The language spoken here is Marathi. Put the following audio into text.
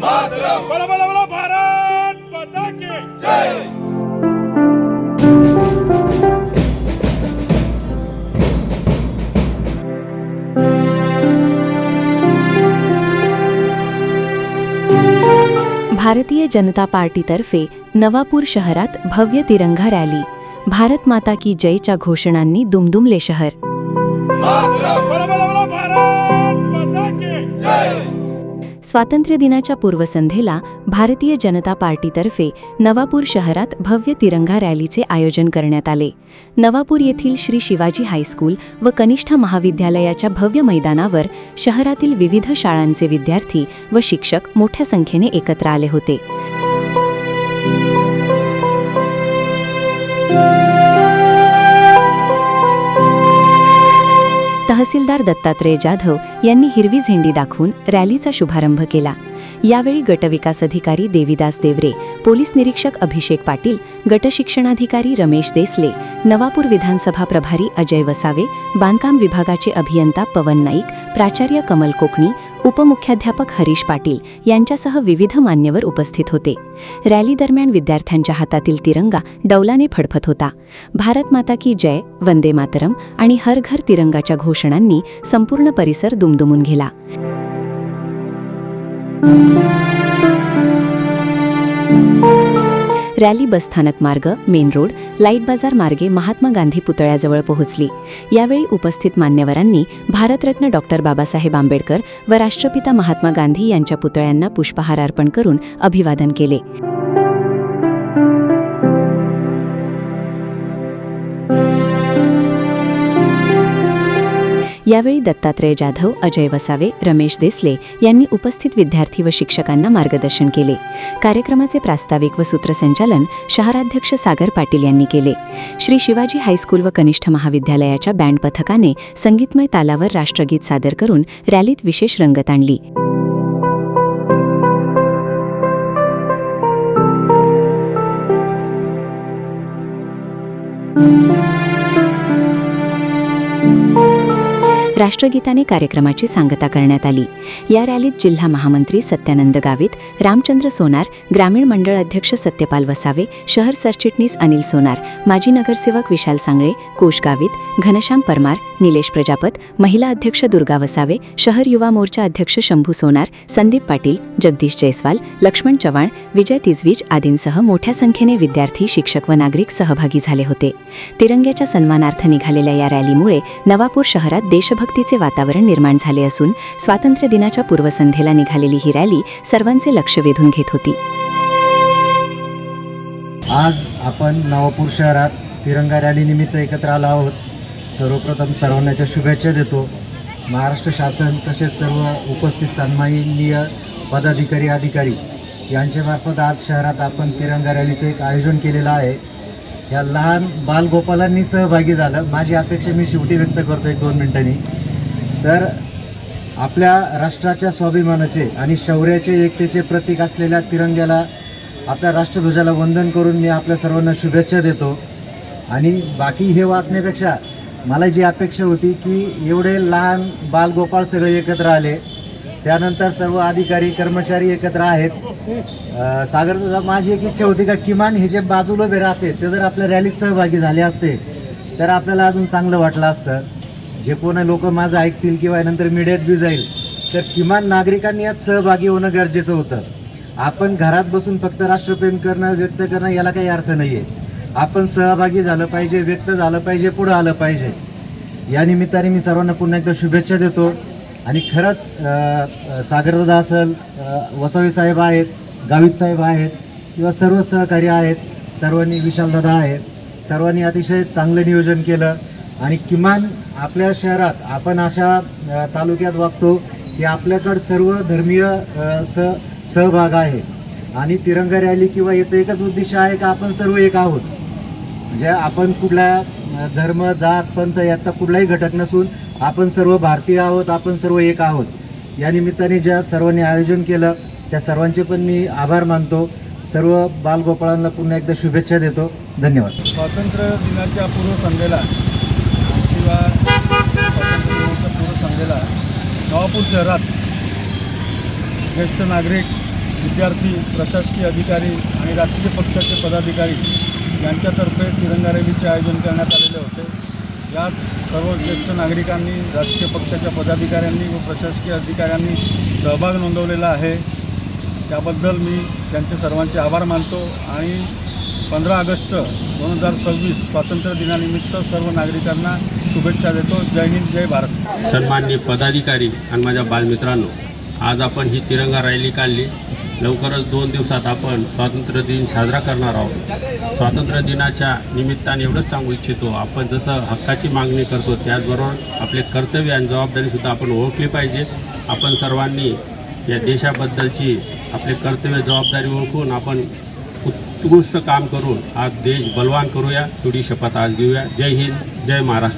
मातरम बोला बोला बोला भारत माता की जय। भारतीय जनता पार्टीतर्फे नवापूर शहरात भव्य तिरंगा रॅली, भारत माता की जयच्या घोषणांनी दुमदुमले शहर। मातरम बोला बोला बोला भारत माता की जय। स्वातंत्र्य दिनाच्या पूर्वसंध्येला भारतीय जनता पार्टीतर्फे नवापूर शहरात भव्य तिरंगा रॅलीचे आयोजन करण्यात आले। नवापूर येथील श्री शिवाजी हायस्कूल व कनिष्ठ महाविद्यालयाच्या भव्य मैदानावर शहरातील विविध शाळांचे विद्यार्थी व शिक्षक मोठ्या संख्येने एकत्र आले होते। तहसीलदार दत्तात्रय जाधव यांनी हिरवी झेंडी दाखवून रॅलीचा शुभारंभ केला। यावेळी गटविकास अधिकारी देविदास देवरे, पोलीस निरीक्षक अभिषेक पाटील, गटशिक्षणाधिकारी रमेश देसले, नवापूर विधानसभा प्रभारी अजय वसावे, बांधकाम विभागाचे अभियंता पवन नाईक, प्राचार्य कमल कोकणी, उपमुख्याध्यापक हरीश पाटील यांच्यासह विविध मान्यवर उपस्थित होते। रॅली दरम्यान विद्यार्थ्यांच्या हातातील तिरंगा डौलाने फडफत होता। भारत माता की जय, वंदे मातरम आणि हर घर तिरंगाच्या घोषणांनी संपूर्ण परिसर दुमदुमून गेला। रॅली बसस्थानक मार्ग, मेन रोड, लाईट बाजार मार्गे महात्मा गांधी पुतळ्याजवळ पोहोचली। यावेळी उपस्थित मान्यवरांनी भारतरत्न डॉक्टर बाबासाहेब आंबेडकर व राष्ट्रपिता महात्मा गांधी यांच्या पुतळ्यांना पुष्पहार अर्पण करून अभिवादन केले। यावेळी दत्तात्रय जाधव, अजय वसावे, रमेश देसले यांनी उपस्थित विद्यार्थी व शिक्षकांना मार्गदर्शन केले। कार्यक्रमाचे प्रास्ताविक व सूत्रसंचालन शहराध्यक्ष सागर पाटील यांनी केले। श्री शिवाजी हायस्कूल व कनिष्ठ महाविद्यालयाच्या बँड पथकाने संगीतमय तालावर राष्ट्रगीत सादर करून रॅलीत विशेष रंगत आणली। राष्ट्रगीताने कार्यक्रमाची सांगता करण्यात आली। या रॅलीत जिल्हा महामंत्री सत्यानंद गावित, रामचंद्र सोनार, ग्रामीण मंडळ अध्यक्ष सत्यपाल वसावे, शहर सरचिटणीस अनिल सोनार, माजी नगरसेवक विशाल सांगळे, कोश गावित, घनश्याम परमार, निलेश प्रजापत, महिला अध्यक्ष दुर्गा वसावे, शहर युवा मोर्चा अध्यक्ष शंभू सोनार, संदीप पाटील, जगदीश जयस्वाल, लक्ष्मण चव्हाण, विजय तिजवीज आदींसह मोठ्या संख्येने विद्यार्थी, शिक्षक व नागरिक सहभागी झाले होते। तिरंग्याच्या सन्मानार्थ निघालेल्या या रॅलीमुळे नवापूर शहरात देशभक्तीचे वातावरण निर्माण झाले असून स्वातंत्र्य दिनाच्या पूर्वसंध्येला निघालेली ही रॅली सर्वांचे लक्ष वेधून घेत होती। आज आपण नवापूर शहरात तिरंगा रॅली निमित्त एकत्र आलो आहोत। सर्वप्रथम सर्वांना शुभेच्छा देतो। महाराष्ट्र शासन तसेच सर्व उपस्थित सन्माननीय पदाधिकारी अधिकारी यांच्यामार्फत आज शहरात आपण तिरंगा रॅलीचं एक आयोजन केलेलं आहे। या लहान बालगोपालांनी सहभागी झालं। माझी अपेक्षा मी शेवटी व्यक्त करतो 1-2 मिनिटांनी। तर आपल्या राष्ट्राच्या स्वाभिमानाचे आणि शौर्याचे, एकतेचे प्रतीक असलेल्या तिरंग्याला, आपल्या राष्ट्रध्वजाला वंदन करून मी आपल्या सर्वांना शुभेच्छा देतो। आणि बाकी हे वाचण्यापेक्षा मला जी अपेक्षा होती की एवढे लहान बालगोपाळ सगळे एकत्र आले, त्यानंतर सर्व अधिकारी कर्मचारी एकत्र आहेत। सागर, माझी एक इच्छा होती का किमान हे जे बाजूला उभे राहते ते जर आपल्या रॅलीत सहभागी झाले असते तर आपल्याला अजून चांगलं वाटलं असतं। जे कोणी लोक माझं ऐकतील किंवा नंतर मीडियात बी जाईल, तर किमान नागरिकांनी यात सहभागी होणं गरजेचं होतं। आपण घरात बसून फक्त राष्ट्रप्रेम करणं, व्यक्त करणं याला काही अर्थ नाही आहे। आपण सहभागी झालं पाहिजे, व्यक्त झालं पाहिजे, पुढं आलं पाहिजे। या निमित्ताने मी सर्वांना पुन्हा एकदा शुभेच्छा देतो। आणि खरंच सागरदादा असेल, वसावे साहेब आहेत, गावित साहेब आहेत किंवा सर्व सहकारी आहेत, सर्वांनी, विशालदादा आहेत, सर्वांनी अतिशय चांगलं नियोजन केलं। आणि किमान आपल्या शहरात आपण अशा तालुक्यात वागतो की आपल्याकडं सर्व धर्मीय सहभाग आहे। आणि तिरंगा रॅली किंवा याचं एकच उद्देश आहे का आपण सर्व एक आहोत। म्हणजे आपण कुठला धर्म, जात, पंथ याचा कुठलाही घटक नसून आपण सर्व भारतीय आहोत, आपण सर्व एक आहोत। या निमित्ताने ज्या सर्वांनी आयोजन केलं त्या सर्वांचे पण मी आभार मानतो। सर्व बालगोपाळांना पुन्हा एकदा शुभेच्छा देतो। धन्यवाद. स्वातंत्र्य दिनाच्या पूर्वसंध्येला किंवा स्वातंत्र्य दिनाच्या पूर्वसंध्येला नवापूर शहरात ज्येष्ठ नागरिक, विद्यार्थी, प्रशासकीय अधिकारी आणि राजकीय पक्षाचे पदाधिकारी यांच्यातर्फे तिरंगा रॅलीचे आयोजन करण्यात आलेले होते. यात सर्व ज्येष्ठ नागरिकांनी, राजकीय पक्षाच्या पदाधिकाऱ्यांनी व प्रशासकीय अधिकाऱ्यांनी सहभाग नोंदवलेला आहे. त्याबद्दल मी त्यांचे सर्वांचे आभार मानतो आणि 15 ऑगस्ट 2026 स्वातंत्र्य दिनानिमित्त सर्व नागरिकांना शुभेच्छा देतो. जय हिंद, जय भारत. सन्माननीय पदाधिकारी आणि माझ्या बालमित्रांनो, आज आपण ही तिरंगा रॅली काढली. लवकरच 2 दिवसात आपण स्वातंत्र्य दिन साजरा करणार आहोत. स्वातंत्र्य दिनाच्या निमित्ताने एवढंच सांगू इच्छितो, आपण जसं हक्काची मागणी करतो त्याचबरोबर आपले कर्तव्य आणि जबाबदारीसुद्धा आपण ओळखली पाहिजे. आपण सर्वांनी या देशाबद्दलची आपले कर्तव्य जबाबदारी ओळखून आपण उत्कृष्ट काम करून आज देश बलवान करूया, एवढी शपथ आज घेऊया. जय हिंद, जय महाराष्ट्र.